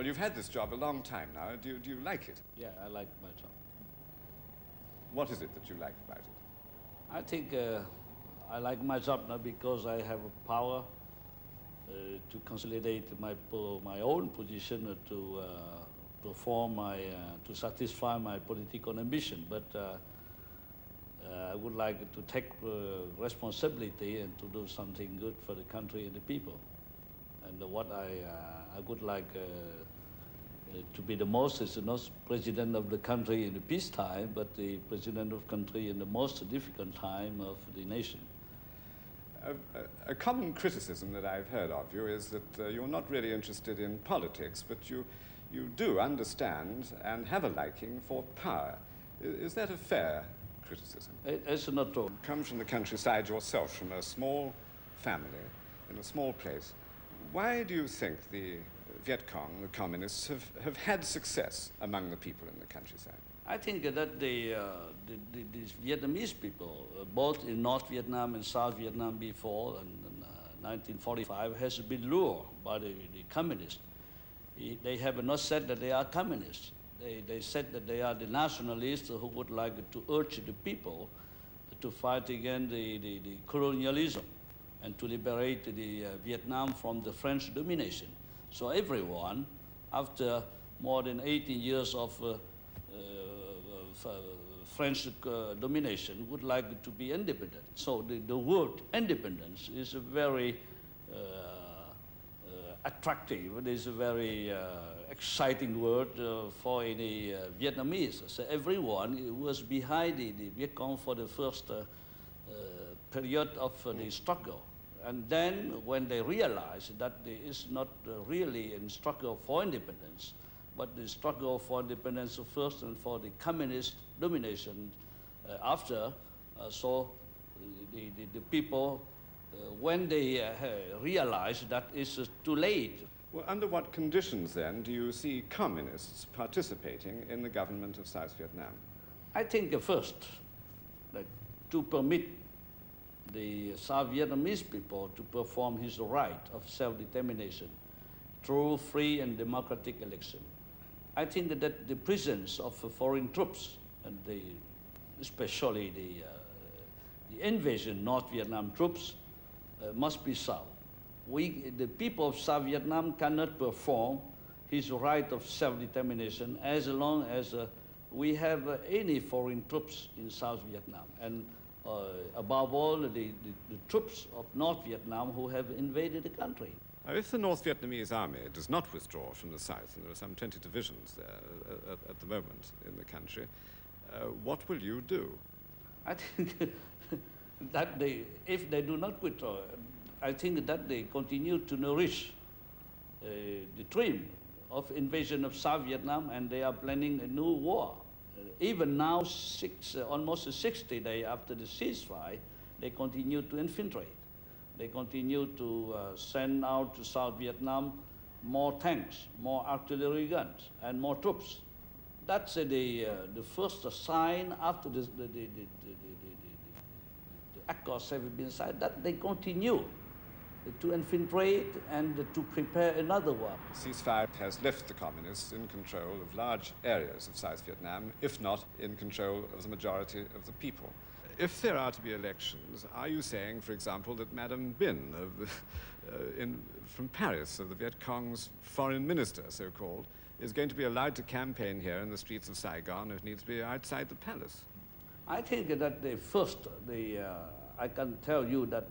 Well, you've had this job a long time now. Do you like it? Yeah, I like my job. What is it that you like about it? I think I like my job now because I have a power to consolidate my own position to perform to satisfy my political ambition. But I would like to take responsibility and to do something good for the country and the people. And what I would like to be the most is not president of the country in the peacetime, but the president of the country in the most difficult time of the nation. A common criticism that I've heard of you is that you're not really interested in politics, but you do understand and have a liking for power. Is that a fair criticism? It's not true. You come from the countryside yourself, from a small family in a small place. Why do you think the Viet Cong, the communists, have had success among the people in the countryside? I think that these Vietnamese people, both in North Vietnam and South Vietnam before, in 1945, has been lured by the communists. They have not said that they are communists. They said that they are the nationalists who would like to urge the people to fight against the colonialism and to liberate the Vietnam from the French domination. So everyone, after more than 18 years of French domination, would like to be independent. So the word independence is a very attractive. It is a very exciting word for any Vietnamese. So everyone was behind the Viet Cong for the first period of the struggle. And then when they realized that there is not really a struggle for independence, but the struggle for independence first and for the communist domination after, so the people, when they realize that it's too late. Well, under what conditions then do you see communists participating in the government of South Vietnam? I think first, that to permit the South Vietnamese people to perform his right of self-determination through free and democratic election. I think that the presence of foreign troops, and especially the invasion North Vietnam troops, must be solved. The people of South Vietnam cannot perform his right of self-determination as long as we have any foreign troops in South Vietnam. And above all, the troops of North Vietnam who have invaded the country. Now, if the North Vietnamese army does not withdraw from the south, and there are some 20 divisions there at the moment in the country, what will you do? I think that if they do not withdraw, I think that they continue to nourish the dream of invasion of South Vietnam, and they are planning a new war. Even now, almost 60 days after the ceasefire, they continue to infiltrate. They continue to send out to South Vietnam more tanks, more artillery guns, and more troops. That's the first sign after the accords have been signed, that they continue to infiltrate and to prepare another war. The ceasefire has left the communists in control of large areas of South Vietnam, if not in control of the majority of the people. If there are to be elections, are you saying, for example, that Madame Binh from Paris, the Viet Cong's foreign minister, so-called, is going to be allowed to campaign here in the streets of Saigon if needs be outside the palace? I think that I can tell you that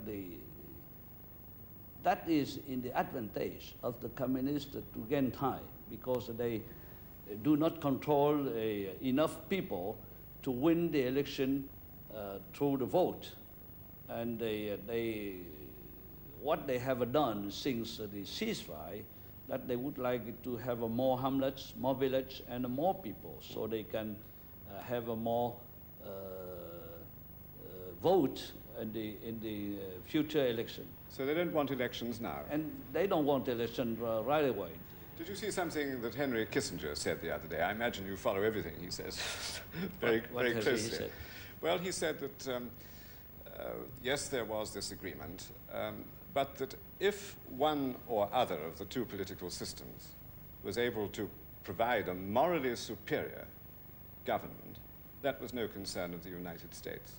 that is in the advantage of the communists to gain time, because they do not control enough people to win the election through the vote. And what they have done since the ceasefire, that they would like to have more hamlets, more villages, and more people, so they can have a more vote in the future election. So they don't want elections now? And they don't want election right away. Did you see something that Henry Kissinger said the other day? I imagine you follow everything he says very closely. He said? Well, he said that, yes, there was this agreement, but that if one or other of the two political systems was able to provide a morally superior government, that was no concern of the United States.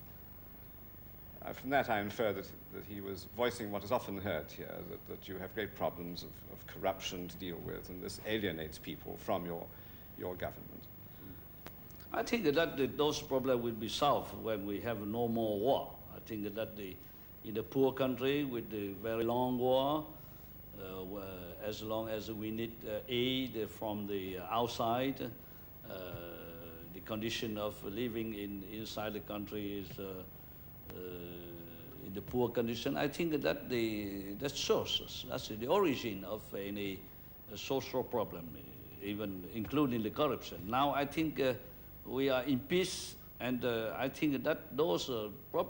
From that, I infer that he was voicing what is often heard here, that you have great problems of corruption to deal with, and this alienates people from your government. I think that those problems will be solved when we have no more war. I think that in the poor country with the very long war, as long as we need aid from the outside, the condition of living inside the country is in the poor condition. I think that that sources, that's the origin of any social problem, even including the corruption. Now I think we are in peace, and I think that those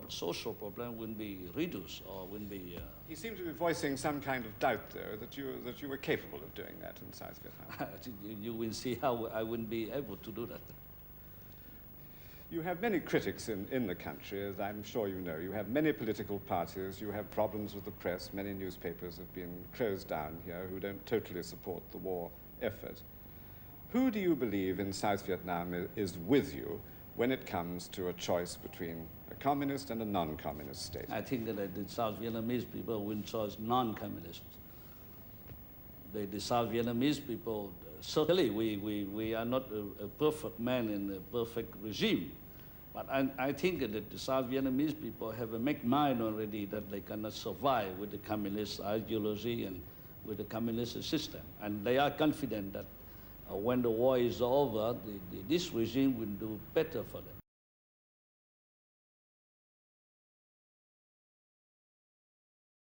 social problems will be reduced or will be. He seemed to be voicing some kind of doubt, though, that you were capable of doing that in South Vietnam. You will see how I wouldn't be able to do that. You have many critics in the country, as I'm sure you know. You have many political parties, you have problems with the press, many newspapers have been closed down here who don't totally support the war effort. Who do you believe in South Vietnam is with you when it comes to a choice between a communist and a non-communist state? I think that the South Vietnamese people will choose non-communist. The South Vietnamese people, certainly we are not a perfect man in a perfect regime. But I think that the South Vietnamese people have a make mind already that they cannot survive with the communist ideology and with the communist system. And they are confident that when the war is over, this regime will do better for them.